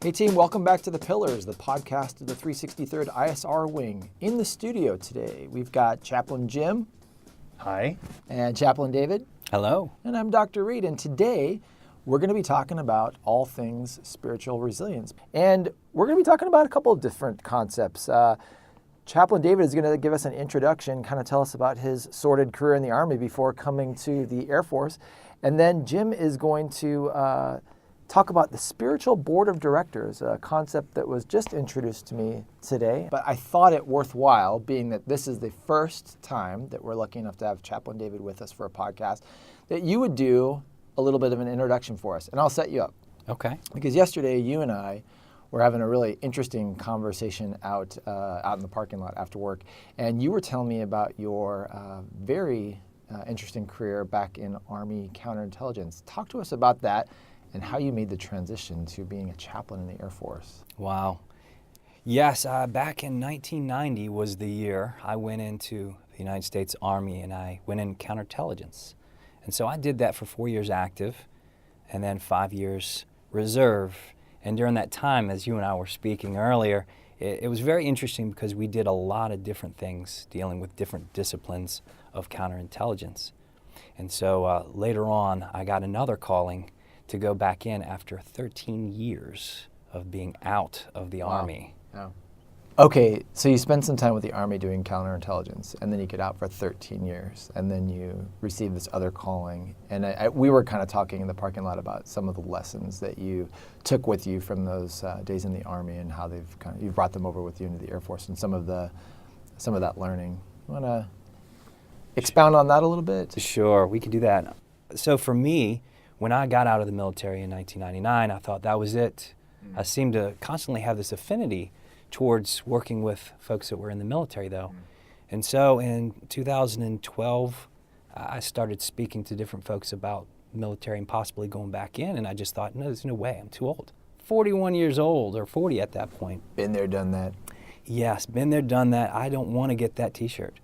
Hey team, welcome back to The Pillars, the podcast of the 363rd ISR Wing. In the studio today, we've got Chaplain Jim. Hi. And Chaplain David. Hello. And I'm Dr. Reed, and today we're going to be talking about all things spiritual resilience. And we're going to be talking about a couple of different concepts. Chaplain David is going to give us an introduction, kind of tell us about his sordid career in the Army before coming to the Air Force. And then Jim is going to talk about the spiritual board of directors, a concept that was just introduced to me today. But I thought it worthwhile, being that this is the first time that we're lucky enough to have Chaplain David with us for a podcast, that you would do a little bit of an introduction for us. And I'll set you up. Okay. Because yesterday you and I were having a really interesting conversation out in the parking lot after work. And you were telling me about your very interesting career back in Army counterintelligence. Talk to us about that and how you made the transition to being a chaplain in the Air Force. Wow. Yes, back in 1990 was the year I went into the United States Army, and I went in counterintelligence. And so I did that for 4 years active and then 5 years reserve. And during that time, as you and I were speaking earlier, it was very interesting because we did a lot of different things dealing with different disciplines of counterintelligence. And so later on, I got another calling to go back in after 13 years of being out of the Army. Yeah. Okay, so you spent some time with the Army doing counterintelligence, and then you get out for 13 years, and then you receive this other calling. And we were kind of talking in the parking lot about some of the lessons that you took with you from those days in the Army and how you've brought them over with you into the Air Force and some of that learning. You want to expound on that a little bit? Sure, we can do that. So for me, when I got out of the military in 1999, I thought that was it. I seemed to constantly have this affinity towards working with folks that were in the military, though. And so in 2012, I started speaking to different folks about military and possibly going back in, and I just thought, no, there's no way, I'm too old. 41 years old, or 40 at that point. Been there, done that. Yes, been there, done that. I don't want to get that t-shirt.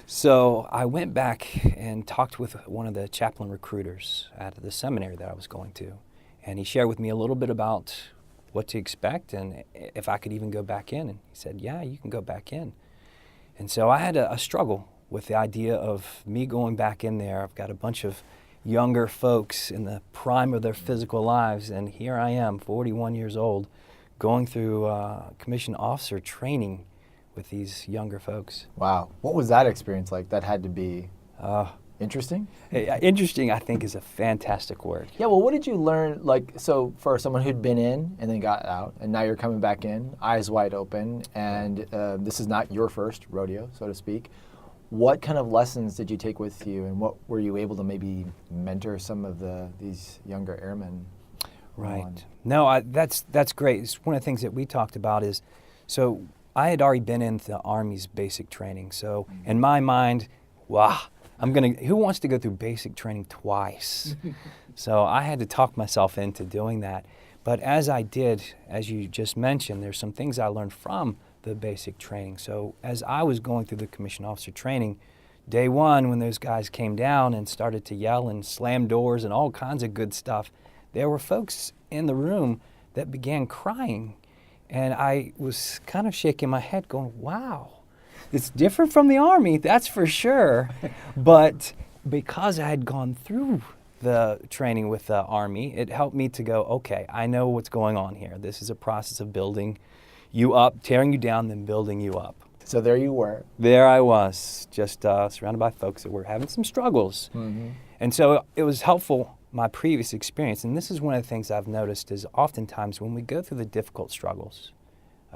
So I went back and talked with one of the chaplain recruiters at the seminary that I was going to. And he shared with me a little bit about what to expect and if I could even go back in. And he said, yeah, you can go back in. And so I had a struggle with the idea of me going back in there. I've got a bunch of younger folks in the prime of their physical lives, and here I am, 41 years old, going through commissioned officer training with these younger folks. Wow. What was that experience like? That had to be interesting? Interesting, I think, is a fantastic word. Yeah, well, what did you learn, so for someone who'd been in and then got out, and now you're coming back in, eyes wide open, and this is not your first rodeo, so to speak. What kind of lessons did you take with you, and what were you able to maybe mentor some of these younger airmen? Right. No, that's great. It's one of the things that we talked about is, so I had already been in the Army's basic training. So in my mind, wow, who wants to go through basic training twice? So I had to talk myself into doing that. But as I did, as you just mentioned, there's some things I learned from the basic training. So as I was going through the commissioned officer training, day one, when those guys came down and started to yell and slam doors and all kinds of good stuff, there were folks in the room that began crying, and I was kind of shaking my head going, wow, it's different from the Army, that's for sure. But because I had gone through the training with the Army, it helped me to go, okay, I know what's going on here. This is a process of building you up, tearing you down, then building you up. So there you were. There I was, just surrounded by folks that were having some struggles. Mm-hmm. And so it was helpful, my previous experience, and this is one of the things I've noticed is oftentimes when we go through the difficult struggles,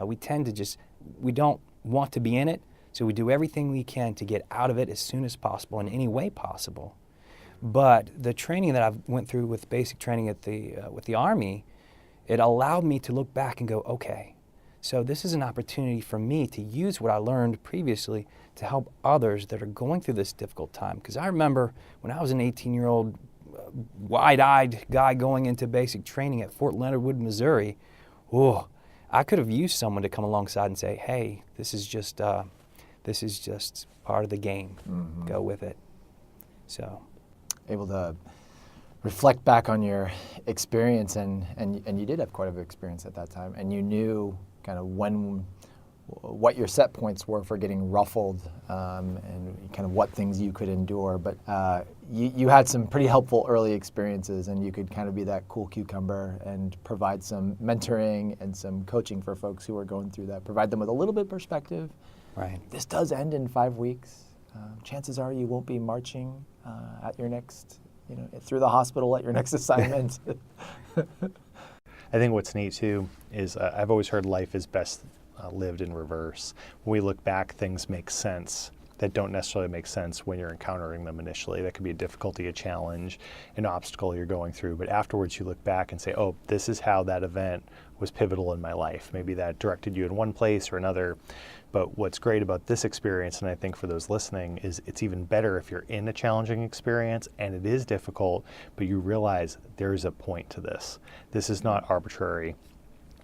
we tend to we don't want to be in it, so we do everything we can to get out of it as soon as possible in any way possible. But the training that I went through with basic training with the Army, it allowed me to look back and go, okay, so this is an opportunity for me to use what I learned previously to help others that are going through this difficult time. Because I remember when I was an 18-year-old wide-eyed guy going into basic training at Fort Leonard Wood, Missouri, I could have used someone to come alongside and say, hey, this is just part of the game. Mm-hmm. Go with it. So, able to reflect back on your experience, and you did have quite a bit of experience at that time, and you knew kind of what your set points were for getting ruffled, and kind of what things you could endure. But you had some pretty helpful early experiences, and you could kind of be that cool cucumber and provide some mentoring and some coaching for folks who are going through that. Provide them with a little bit of perspective. Right. This does end in 5 weeks. Chances are you won't be marching at your next, through the hospital at your next assignment. I think what's neat too is I've always heard life is best lived in reverse. When we look back, things make sense that don't necessarily make sense when you're encountering them initially. That could be a difficulty, a challenge, an obstacle you're going through. But afterwards you look back and say, oh, this is how that event was pivotal in my life. Maybe that directed you in one place or another. But what's great about this experience, and I think for those listening, is it's even better if you're in a challenging experience and it is difficult, but you realize there's a point to this. This is not arbitrary.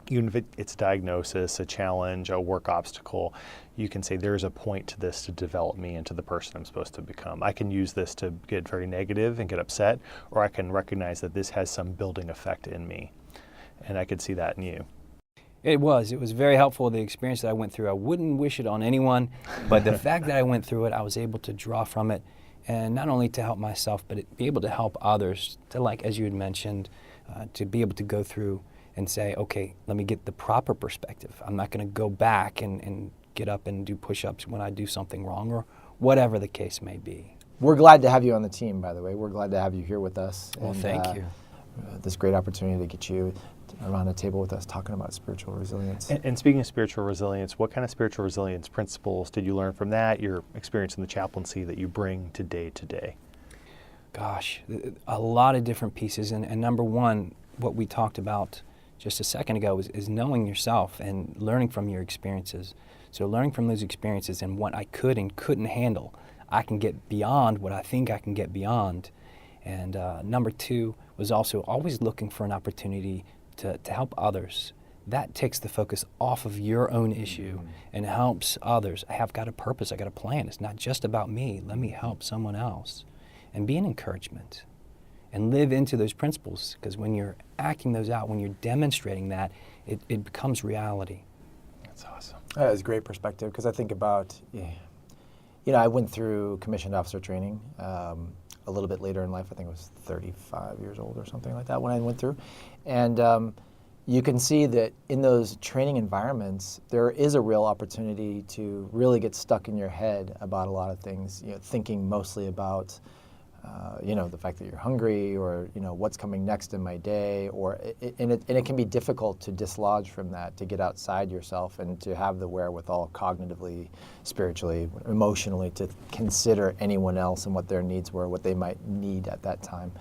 Even if it's a diagnosis, a challenge, a work obstacle, you can say there's a point to this to develop me into the person I'm supposed to become. I can use this to get very negative and get upset, or I can recognize that this has some building effect in me. And I could see that in you. It was very helpful, the experience that I went through. I wouldn't wish it on anyone, but the fact that I went through it, I was able to draw from it, and not only to help myself, but be able to help others, to, like, as you had mentioned, to be able to go through and say, okay, let me get the proper perspective. I'm not going to go back and get up and do push-ups when I do something wrong, or whatever the case may be. We're glad to have you on the team, by the way. We're glad to have you here with us. Well, thank you. This great opportunity to get you around a table with us talking about spiritual resilience. And speaking of spiritual resilience, what kind of spiritual resilience principles did you learn from that, your experience in the chaplaincy, that you bring to day? Gosh, a lot of different pieces. And number one, what we talked about just a second ago is knowing yourself and learning from your experiences. So learning from those experiences and what I could and couldn't handle. I can get beyond what I think I can get beyond. And number two was also always looking for an opportunity to help others. That takes the focus off of your own issue and helps others. I have got a purpose, I got a plan. It's not just about me. Let me help someone else. And be an encouragement. And live into those principles, because when you're acting those out, when you're demonstrating that, it becomes reality. That's awesome. That is great perspective, because I think about, I went through commissioned officer training a little bit later in life. I think I was 35 years old or something like that when I went through. And you can see that in those training environments, there is a real opportunity to really get stuck in your head about a lot of things, thinking mostly about the fact that you're hungry, or what's coming next in my day, and it can be difficult to dislodge from that, to get outside yourself and to have the wherewithal cognitively, spiritually, emotionally, to consider anyone else and what their needs were, what they might need at that time.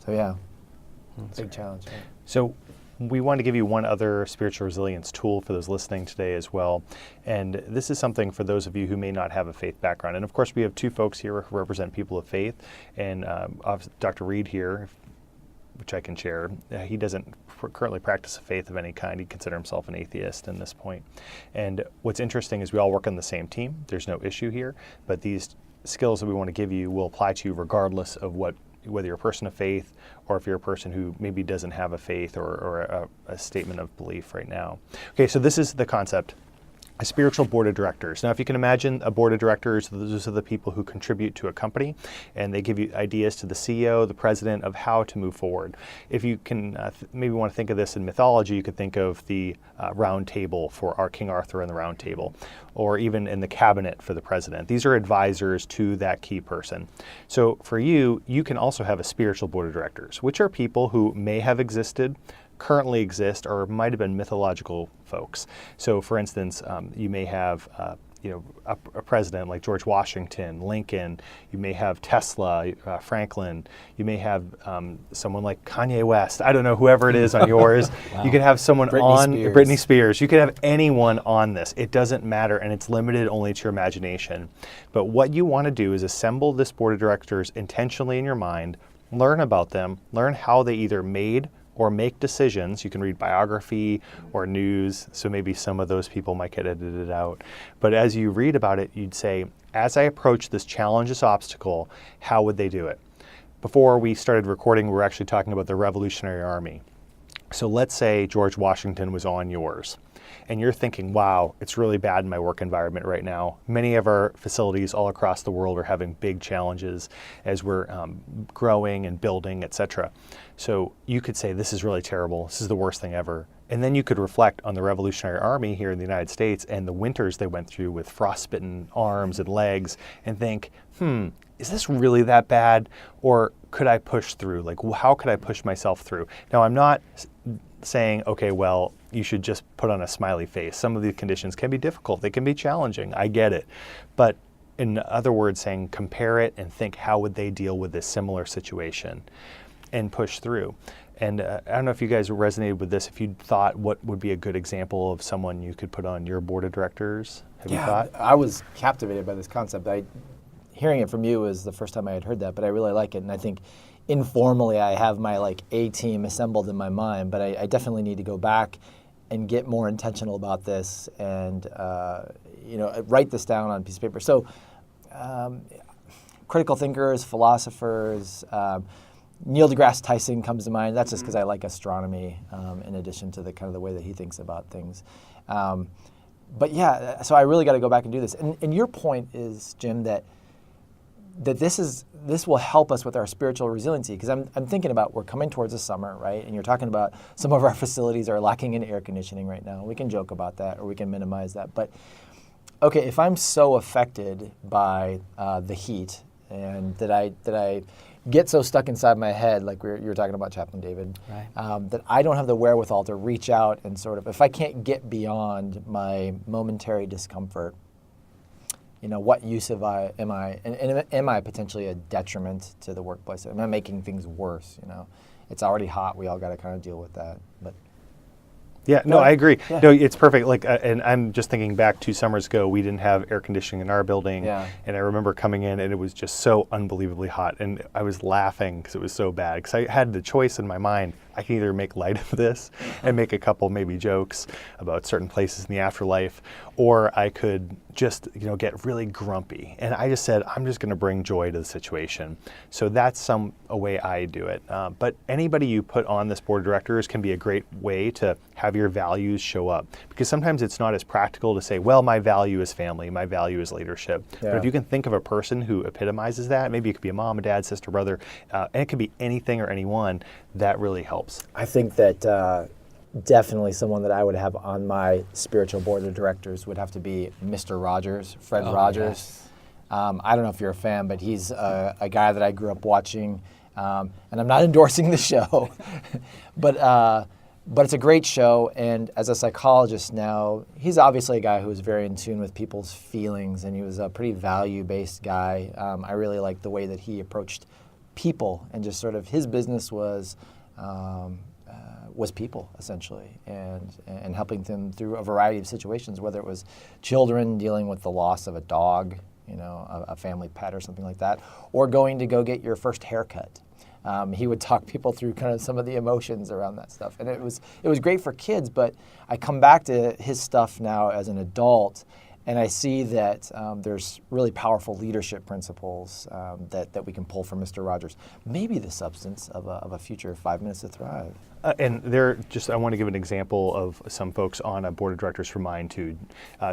Big challenge. Right? So we want to give you one other spiritual resilience tool for those listening today as well. And this is something for those of you who may not have a faith background. And of course, we have two folks here who represent people of faith. And Dr. Reed here, which I can share, he doesn't currently practice a faith of any kind. He'd consider himself an atheist in this point. And what's interesting is we all work on the same team. There's no issue here. But these skills that we want to give you will apply to you regardless of whether you're a person of faith or if you're a person who maybe doesn't have a faith or a statement of belief right now. Okay, so this is the concept. A spiritual board of directors. Now, if you can imagine a board of directors, those are the people who contribute to a company, and they give you ideas to the CEO, the president, of how to move forward. If you can maybe want to think of this in mythology, you could think of the round table for our King Arthur and the round table, or even in the cabinet for the president. These are advisors to that key person. So for you, you can also have a spiritual board of directors, which are people who may have existed, currently exist, or might have been mythological folks. So for instance, you may have a president like George Washington, Lincoln. You may have Tesla, Franklin. You may have someone like Kanye West. I don't know, whoever it is on yours. Wow. You could have someone Britney Spears. You could have anyone on this. It doesn't matter, and it's limited only to your imagination. But what you want to do is assemble this board of directors intentionally in your mind, learn about them, learn how they either made or make decisions. You can read biography or news, so maybe some of those people might get edited out. But as you read about it, you'd say, as I approach this challenge, this obstacle, how would they do it? before we started recording, we were actually talking about the Revolutionary Army. So let's say George Washington was on yours, and you're thinking, wow, it's really bad in my work environment right now. Many of our facilities all across the world are having big challenges as we're growing and building, etc. So you could say, this is really terrible. This is the worst thing ever. And then you could reflect on the Revolutionary Army here in the United States and the winters they went through with frostbitten arms and legs and think, is this really that bad? Or could I push through? Like, how could I push myself through? Now, I'm not saying, okay, well, you should just put on a smiley face. Some of the conditions can be difficult. They can be challenging. I get it. But in other words, saying compare it and think, how would they deal with this similar situation and push through? And I don't know if you guys resonated with this, if you thought what would be a good example of someone you could put on your board of directors. Have you thought? I was captivated by this concept. Hearing it from you was the first time I had heard that, but I really like it. And I think informally I have my A team assembled in my mind, but I definitely need to go back and get more intentional about this and write this down on a piece of paper. So critical thinkers, philosophers, Neil deGrasse Tyson comes to mind. That's just because I like astronomy, in addition to the kind of the way that he thinks about things. But yeah, so I really got to go back and do this. And your point is, Jim, that this will help us with our spiritual resiliency, because I'm thinking about, we're coming towards the summer, right? And you're talking about some of our facilities are lacking in air conditioning right now. We can joke about that or we can minimize that. But okay, if I'm so affected by the heat and that I get so stuck inside my head, like you were talking about, Chaplain David, right. That I don't have the wherewithal to reach out and sort of, if I can't get beyond my momentary discomfort, what use am I, and am I potentially a detriment to the workplace? Am I making things worse? It's already hot. We all got to kind of deal with that. But yeah, no, I agree. Yeah. No, it's perfect. And I'm just thinking back 2 summers ago, we didn't have air conditioning in our building. Yeah. And I remember coming in and it was just so unbelievably hot. And I was laughing because it was so bad. Because I had the choice in my mind. I can either make light of this and make a couple maybe jokes about certain places in the afterlife, or I could just get really grumpy. And I just said, I'm just going to bring joy to the situation. So that's a way I do it. But anybody you put on this board of directors can be a great way to have your values show up. Because sometimes it's not as practical to say, well, my value is family, my value is leadership. Yeah. But if you can think of a person who epitomizes that, maybe it could be a mom, a dad, sister, brother, and it could be anything or anyone, that really helps. I think that definitely someone that I would have on my spiritual board of directors would have to be Mr. Rogers, Fred Rogers. Yes. I don't know if you're a fan, but he's a guy that I grew up watching, and I'm not endorsing the show, but it's a great show. And as a psychologist now, he's obviously a guy who was very in tune with people's feelings, and he was a pretty value-based guy. I really liked the way that he approached people, and just sort of his business was people, essentially, and helping them through a variety of situations, whether it was children dealing with the loss of a dog, a family pet or something like that, or going to go get your first haircut. He would talk people through kind of some of the emotions around that stuff. And it was great for kids, but I come back to his stuff now as an adult, and I see that there's really powerful leadership principles that we can pull from Mr. Rogers. Maybe the substance of a future 5 Minutes to Thrive. And I want to give an example of some folks on a board of directors for mine too.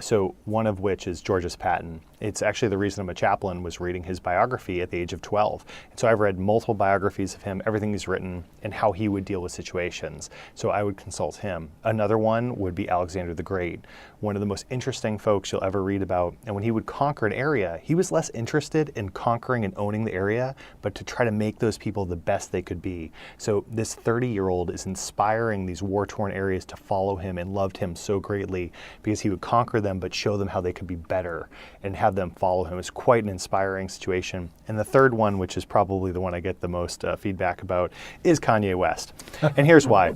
So one of which is George Patton. It's actually the reason I'm a chaplain, was reading his biography at the age of 12. And so I've read multiple biographies of him, everything he's written, and how he would deal with situations. So I would consult him. Another one would be Alexander the Great, one of the most interesting folks you'll ever read about. And when he would conquer an area, he was less interested in conquering and owning the area, but to try to make those people the best they could be. So this 30-year-old is inspiring these war-torn areas to follow him and loved him so greatly because he would conquer them but show them how they could be better and have them follow him. It's quite an inspiring situation. And the third one, which is probably the one I get the most feedback about, is Kanye West. And here's why.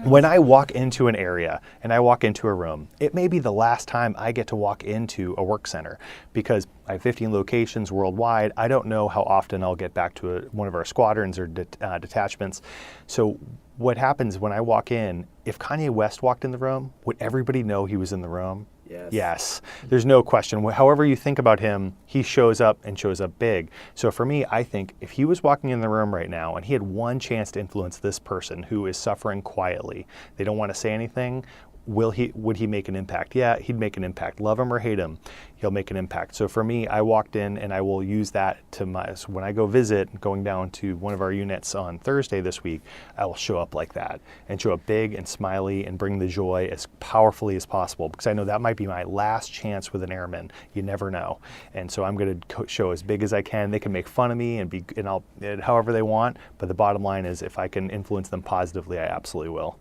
When I walk into an area and I walk into a room, it may be the last time I get to walk into a work center because I have 15 locations worldwide. I don't know how often I'll get back to one of our squadrons or detachments. So what happens when I walk in, if Kanye West walked in the room, would everybody know he was in the room? Yes. There's no question. However you think about him, he shows up and shows up big. So for me, I think if he was walking in the room right now and he had one chance to influence this person who is suffering quietly, they don't want to say anything, would he make an impact? Yeah, he'd make an impact. Love him or hate him, he'll make an impact. So for me, I walked in and I will use that so when I go visit, going down to one of our units on Thursday this week, I will show up like that and show up big and smiley and bring the joy as powerfully as possible, because I know that might be my last chance with an airman. You never know. And so I'm going to show as big as I can. They can make fun of me and I'll however they want, but the bottom line is if I can influence them positively, I absolutely will.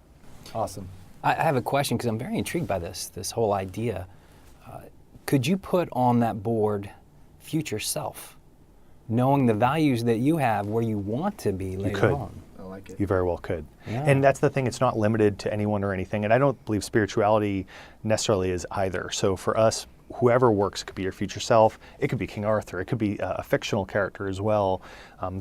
Awesome. I have a question because I'm very intrigued by this whole idea. Could you put on that board future self, knowing the values that you have where you want to be later on? I like it. You very well could. Yeah. And that's the thing, it's not limited to anyone or anything. And I don't believe spirituality necessarily is either. So for us, whoever works, it could be your future self, it could be King Arthur, it could be a fictional character as well.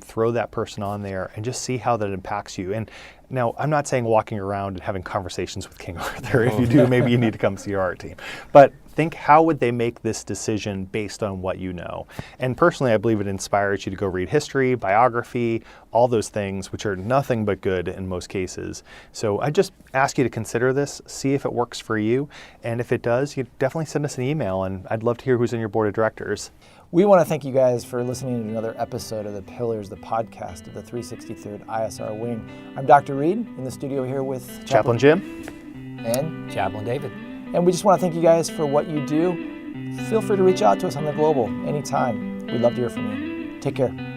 Throw that person on there and just see how that impacts you. And now, I'm not saying walking around and having conversations with King Arthur. If you do, maybe you need to come see our art team. But think, how would they make this decision based on what you know? And personally, I believe it inspires you to go read history, biography, all those things, which are nothing but good in most cases. So I just ask you to consider this, see if it works for you. And if it does, you definitely send us an email, and I'd love to hear who's in your board of directors. We want to thank you guys for listening to another episode of The Pillars, the podcast of the 363rd ISR Wing. I'm Dr. Reed in the studio here with Chaplain Jim. And Chaplain David. And we just want to thank you guys for what you do. Feel free to reach out to us on the Global anytime. We'd love to hear from you. Take care.